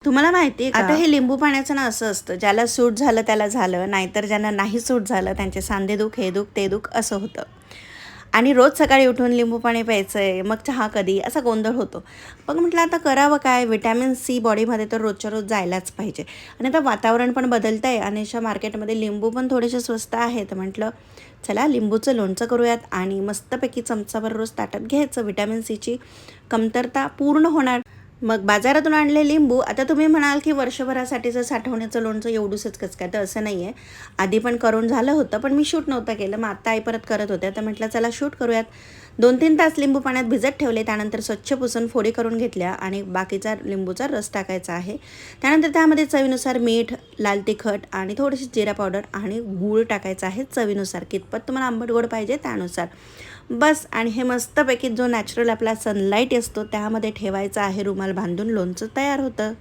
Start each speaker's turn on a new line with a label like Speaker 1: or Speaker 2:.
Speaker 1: तुम्हाला माहिती आहे का? आता हे लिंबू पाण्याचं ना असं असतं, ज्याला सूट झालं त्याला झालं, नाहीतर ज्यांना नाही सूट झालं त्यांचे सांधे दुख, हे दुख, ते दुख असं होतं. आणि रोज सकाळी उठून लिंबू पाणी प्यायचंय, मग चहा कधी, असा गोंधळ होतो. मग म्हटलं आता करावं काय? व्हिटॅमिन सी बॉडीमध्ये तर रोजच्या रोज जायलाच पाहिजे. आणि आता वातावरण पण बदलतंय आणि अशा मार्केटमध्ये लिंबू पण थोडेसे स्वस्त आहेत. म्हटलं चला लिंबूचं लोणचं करूयात आणि मस्तपैकी चमचाभर रोज ताटात घ्यायचं. व्हिटॅमिन सीची कमतरता पूर्ण होणार. मग बाजारातून आणले लिंबू. आता तुम्ही म्हणाल की वर्षभरासाठीचं साठवण्याचं लोणचं एवढूसच कसं काय? तर असं नाही आहे. आधी पण करून झालं होतं, पण मी शूट नव्हतं केलं. मग आत्ता आई परत करत होत्या, तर म्हटलं चला शूट करूयात. 2-3 तास लिंबू पाण्यात भिजत ठेवले. त्यानंतर स्वच्छ पुसून फोडी करून घेतल्या आणि बाकीचा लिंबूचा रस टाकायचा आहे. त्यानंतर त्यामध्ये चवीनुसार मीठ, लाल तिखट आणि थोडीशी जिरा पावडर आणि गूळ टाकायचा आहे चवीनुसार. कितपत तुम्हाला आंबट गोड पाहिजे त्यानुसार. बस. आणि हे मस्तपैकी जो नॅचरल आपला सनलाईट असतो त्यामध्ये ठेवायचा आहे रुमाल बांधून. लोणचं तयार होतं.